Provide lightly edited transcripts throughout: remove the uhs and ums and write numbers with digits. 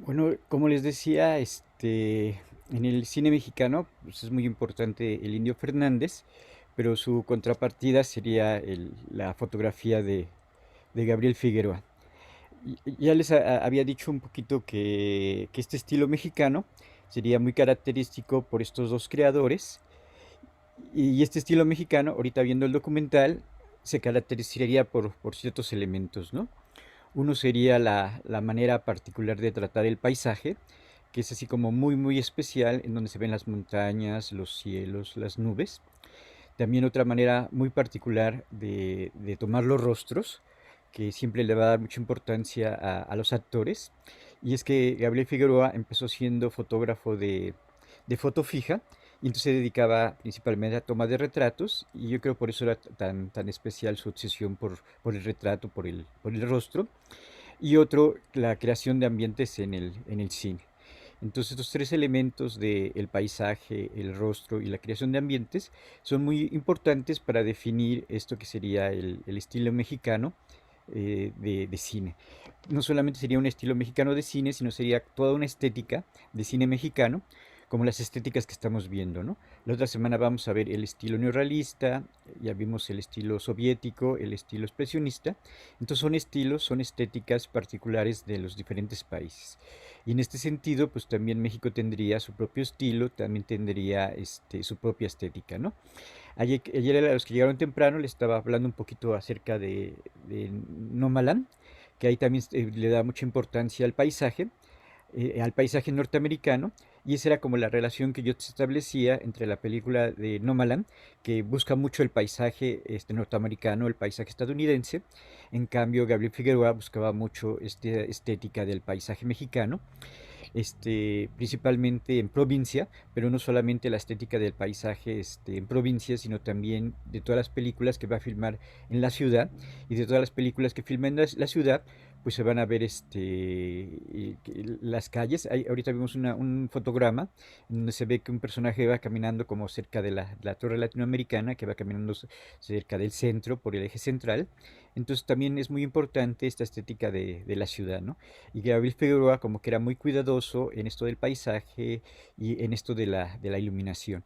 Bueno, como les decía, en el cine mexicano pues es muy importante el Indio Fernández, pero su contrapartida sería la fotografía de Gabriel Figueroa. Ya les había dicho un poquito que este estilo mexicano sería muy característico por estos dos creadores, y este estilo mexicano, ahorita viendo el documental, se caracterizaría por ciertos elementos, ¿no? Uno sería la manera particular de tratar el paisaje, que es así como muy, muy especial, en donde se ven las montañas, los cielos, las nubes. También otra manera muy particular de tomar los rostros, que siempre le va a dar mucha importancia a los actores. Y es que Gabriel Figueroa empezó siendo fotógrafo de foto fija, y entonces se dedicaba principalmente a toma de retratos, y yo creo por eso era tan especial su obsesión por el retrato, por el rostro. Y otro, la creación de ambientes en el cine. Entonces, estos tres elementos del paisaje, el rostro y la creación de ambientes son muy importantes para definir esto que sería el estilo mexicano de cine. No solamente sería un estilo mexicano de cine, sino sería toda una estética de cine mexicano, como las estéticas que estamos viendo, ¿no? La otra semana vamos a ver el estilo neorrealista, ya vimos el estilo soviético, el estilo expresionista. Entonces son estilos, son estéticas particulares de los diferentes países. Y en este sentido, pues también México tendría su propio estilo, también tendría su propia estética, ¿no? Ayer a los que llegaron temprano les estaba hablando un poquito acerca de Nomaland, que ahí también le da mucha importancia al paisaje norteamericano, y esa era como la relación que yo establecía entre la película de Nomaland, que busca mucho el paisaje norteamericano, el paisaje estadounidense. En cambio, Gabriel Figueroa buscaba mucho esta estética del paisaje mexicano, principalmente en provincia, pero no solamente la estética del paisaje en provincia, sino también de todas las películas que va a filmar en la ciudad, y de todas las películas que filma en la ciudad, pues se van a ver las calles. Ahorita vimos un fotograma donde se ve que un personaje va caminando como cerca de la torre latinoamericana, que va caminando cerca del centro, por el eje central. Entonces también es muy importante esta estética de la ciudad, ¿no? Y Gabriel Figueroa como que era muy cuidadoso en esto del paisaje y en esto de la iluminación.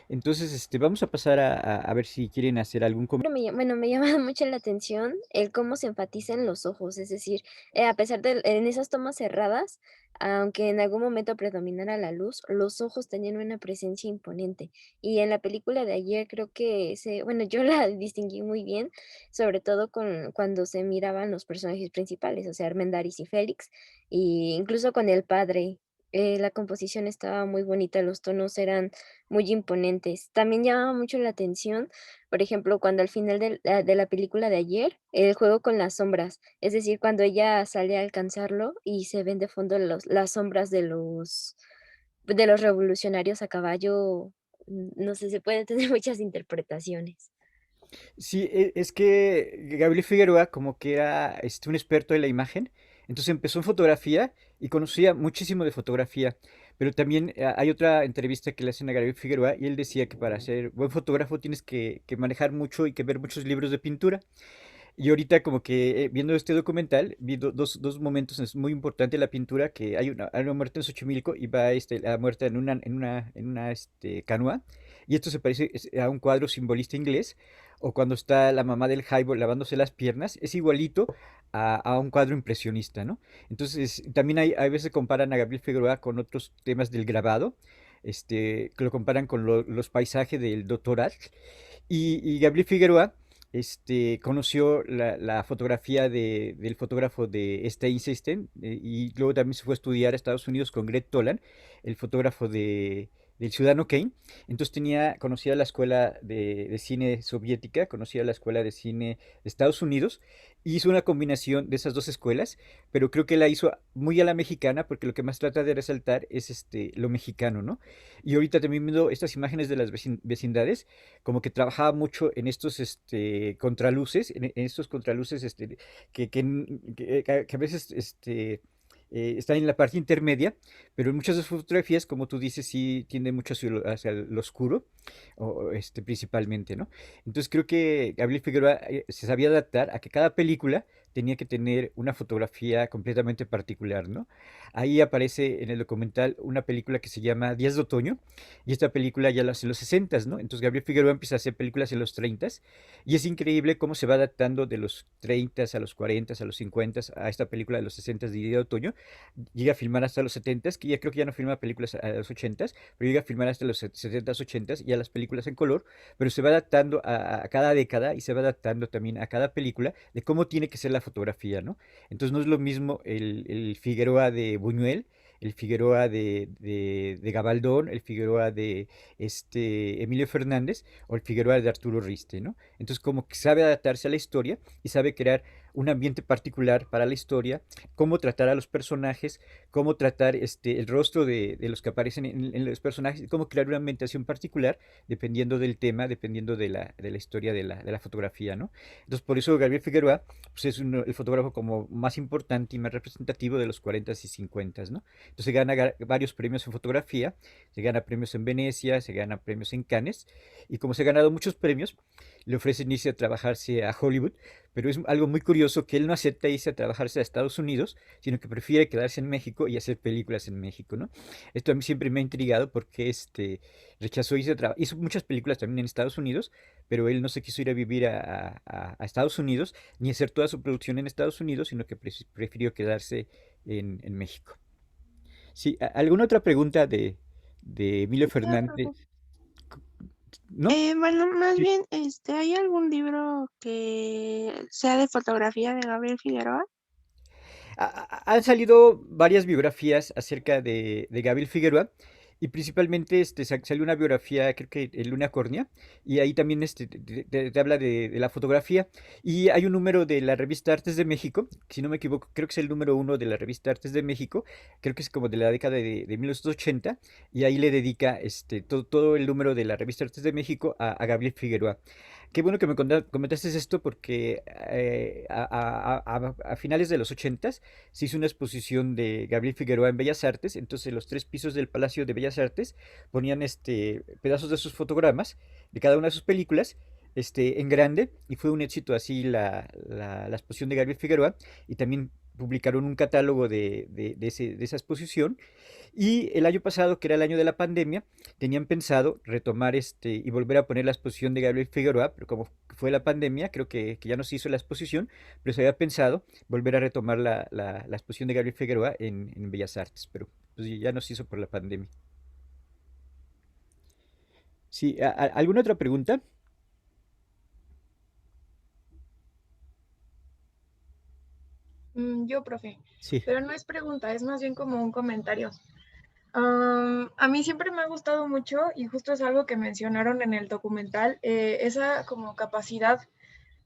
Entonces, vamos a pasar a ver si quieren hacer algún comentario. Pero bueno, me llama mucho la atención el cómo se enfatiza en los ojos, es decir, a pesar de en esas tomas cerradas, aunque en algún momento predominara la luz, los ojos tenían una presencia imponente. Y en la película de ayer creo que bueno, yo la distinguí muy bien, sobre todo con cuando se miraban los personajes principales, o sea, Armendáriz y Félix, y incluso con el padre. La composición estaba muy bonita, los tonos eran muy imponentes. También llamaba mucho la atención, por ejemplo, cuando al final de la película de ayer, el juego con las sombras, es decir, cuando ella sale a alcanzarlo y se ven de fondo las sombras de los revolucionarios a caballo, no sé, se pueden tener muchas interpretaciones. Sí, es que Gabriel Figueroa como que era un experto de la imagen, entonces empezó en fotografía y conocía muchísimo de fotografía, pero también hay otra entrevista que le hacen a Gabriel Figueroa, y él decía que para ser buen fotógrafo tienes que manejar mucho y que ver muchos libros de pintura. Y ahorita como que viendo este documental, vi dos momentos es muy importante la pintura, que hay una muerte en Xochimilco y va la muerte en una canoa, y esto se parece a un cuadro simbolista inglés, o cuando está la mamá del Jaibo lavándose las piernas, es igualito a un cuadro impresionista, ¿no? Entonces también hay veces comparan a Gabriel Figueroa con otros temas del grabado, que lo comparan con los paisajes del doctoral, y Gabriel Figueroa conoció la fotografía del fotógrafo de Steinstein, y luego también se fue a estudiar a Estados Unidos con Greg Toland, el fotógrafo del Ciudadano Kane. Entonces conocía la escuela de cine soviética, conocía la escuela de cine de Estados Unidos, y hizo una combinación de esas dos escuelas, pero creo que la hizo muy a la mexicana, porque lo que más trata de resaltar es lo mexicano, ¿no? Y ahorita también viendo estas imágenes de las vecindades, como que trabajaba mucho en estos contraluces, en estos contraluces que a veces están en la parte intermedia, pero en muchas de sus fotografías, como tú dices, sí tiende mucho hacia lo oscuro, principalmente, ¿no? Entonces creo que Gabriel Figueroa se sabía adaptar a que cada película tenía que tener una fotografía completamente particular, ¿no? Ahí aparece en el documental una película que se llama Días de Otoño, y esta película ya la hace en los 60, ¿no? Entonces Gabriel Figueroa empieza a hacer películas en los 30 y es increíble cómo se va adaptando de los 30 a los 40, a los 50 a esta película de los 60 de Día de Otoño. Llega a filmar hasta los 70, que ya creo que ya no filma películas a los 80, pero llega a filmar hasta los 70, 80 y a las películas en color, pero se va adaptando a cada década y se va adaptando también a cada película de cómo tiene que ser la fotografía, ¿no? Entonces no es lo mismo el Figueroa de Buñuel, el Figueroa de Gabaldón, el Figueroa de Emilio Fernández o el Figueroa de Arturo Riste, ¿no? Entonces como que sabe adaptarse a la historia y sabe crear un ambiente particular para la historia, cómo tratar a los personajes, cómo tratar el rostro de los que aparecen en los personajes, y cómo crear una ambientación particular dependiendo del tema, dependiendo de la historia de la fotografía, ¿no? Entonces por eso Gabriel Figueroa pues, es el fotógrafo como más importante y más representativo de los 40 y 50, ¿no? Entonces gana varios premios en fotografía, se gana premios en Venecia, se gana premios en Cannes, y como se ha ganado muchos premios, le ofrecen irse a trabajarse a Hollywood, pero es algo muy curioso que él no acepta irse a trabajarse a Estados Unidos, sino que prefiere quedarse en México y hacer películas en México, ¿no? Esto a mí siempre me ha intrigado porque rechazó irse a trabajar, hizo muchas películas también en Estados Unidos, pero él no se quiso ir a vivir a Estados Unidos, ni hacer toda su producción en Estados Unidos, sino que prefirió quedarse en México. Sí, ¿alguna otra pregunta de Emilio No te Fernández? preocupes. ¿No? Bueno, más Sí. bien, ¿hay algún libro que sea de fotografía de Gabriel Figueroa? Han salido varias biografías acerca de Gabriel Figueroa y principalmente salió una biografía, creo que en Luna Córnea, y ahí también te habla de la fotografía. Y hay un número de la revista Artes de México, si no me equivoco, creo que es el número uno de la revista Artes de México, creo que es como de la década de 1980, y ahí le dedica todo el número de la revista Artes de México a Gabriel Figueroa. Qué bueno que me comentaste esto porque a finales de los 80 se hizo una exposición de Gabriel Figueroa en Bellas Artes, entonces los tres pisos del Palacio de Bellas Artes ponían pedazos de sus fotogramas de cada una de sus películas en grande y fue un éxito así la exposición de Gabriel Figueroa y también publicaron un catálogo de esa exposición y el año pasado, que era el año de la pandemia, tenían pensado retomar y volver a poner la exposición de Gabriel Figueroa, pero como fue la pandemia, creo que ya no se hizo la exposición, pero se había pensado volver a retomar la exposición de Gabriel Figueroa en Bellas Artes, pero pues, ya no se hizo por la pandemia. Sí, ¿alguna otra pregunta? Yo, profe, Sí. pero no es pregunta, es más bien como un comentario. A mí siempre me ha gustado mucho y justo es algo que mencionaron en el documental, esa como capacidad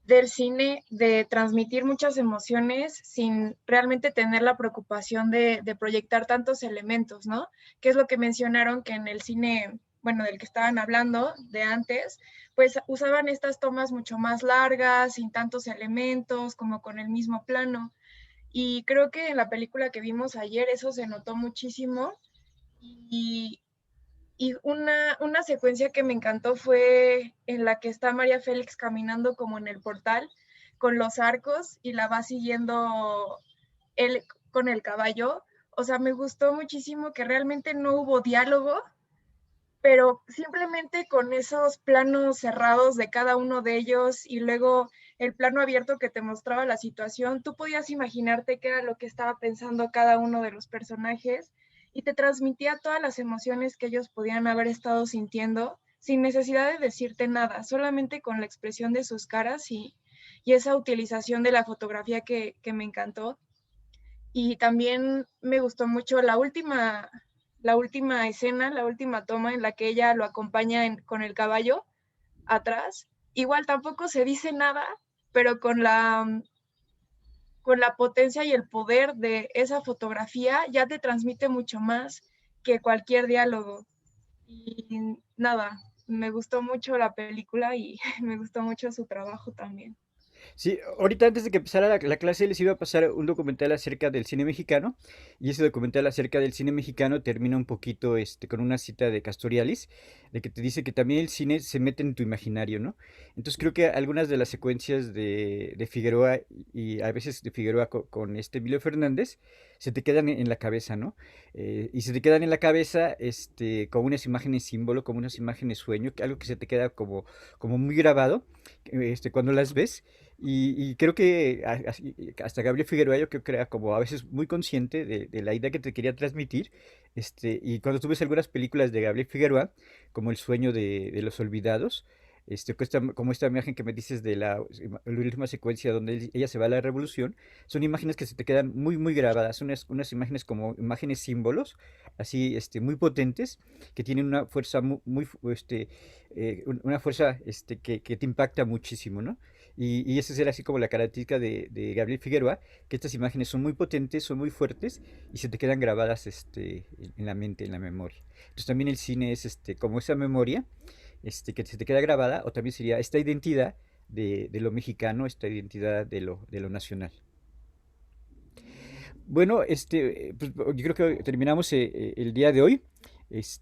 del cine de transmitir muchas emociones sin realmente tener la preocupación de proyectar tantos elementos, ¿no? Que es lo que mencionaron que en el cine, bueno, del que estaban hablando de antes, pues usaban estas tomas mucho más largas, sin tantos elementos, como con el mismo plano. Y creo que en la película que vimos ayer eso se notó muchísimo. Y, y una secuencia que me encantó fue en la que está María Félix caminando como en el portal con los arcos y la va siguiendo él con el caballo. O sea, me gustó muchísimo que realmente no hubo diálogo, pero simplemente con esos planos cerrados de cada uno de ellos y luego el plano abierto que te mostraba la situación, tú podías imaginarte qué era lo que estaba pensando cada uno de los personajes y te transmitía todas las emociones que ellos podían haber estado sintiendo sin necesidad de decirte nada, solamente con la expresión de sus caras y esa utilización de la fotografía que me encantó. Y también me gustó mucho la última escena, la última toma en la que ella lo acompaña con el caballo atrás. Igual tampoco se dice nada, pero con la potencia y el poder de esa fotografía ya te transmite mucho más que cualquier diálogo. Y nada, me gustó mucho la película y me gustó mucho su trabajo también. Sí, ahorita antes de que empezara la clase les iba a pasar un documental acerca del cine mexicano y ese documental acerca del cine mexicano termina un poquito con una cita de Castoriadis, de que te dice que también el cine se mete en tu imaginario, ¿no? Entonces creo que algunas de las secuencias de Figueroa y a veces de Figueroa con este Emilio Fernández se te quedan en la cabeza, ¿no? Y se te quedan en la cabeza como unas imágenes símbolo, como unas imágenes sueño, algo que se te queda como muy grabado cuando las ves. Y creo que hasta Gabriel Figueroa yo creo que era como a veces muy consciente de la idea que te quería transmitir. Y cuando tú ves algunas películas de Gabriel Figueroa, como El sueño de los olvidados, como esta imagen que me dices de la última secuencia donde ella se va a la revolución, son imágenes que se te quedan muy, muy grabadas, unas imágenes como imágenes símbolos, así, muy potentes, que tienen una fuerza una fuerza, que te impacta muchísimo, ¿no? Y esa será así como la característica de Gabriel Figueroa, que estas imágenes son muy potentes, son muy fuertes y se te quedan grabadas en la mente, en la memoria. Entonces también el cine es como esa memoria que se te queda grabada, o también sería esta identidad de lo mexicano, esta identidad de lo nacional. Bueno, pues, yo creo que terminamos el día de hoy.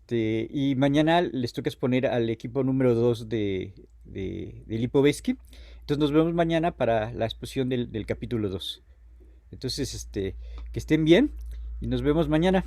Y mañana les toca exponer al equipo número 2 de Lipovetsky. Entonces nos vemos mañana para la exposición del capítulo 2. Entonces, que estén bien y nos vemos mañana.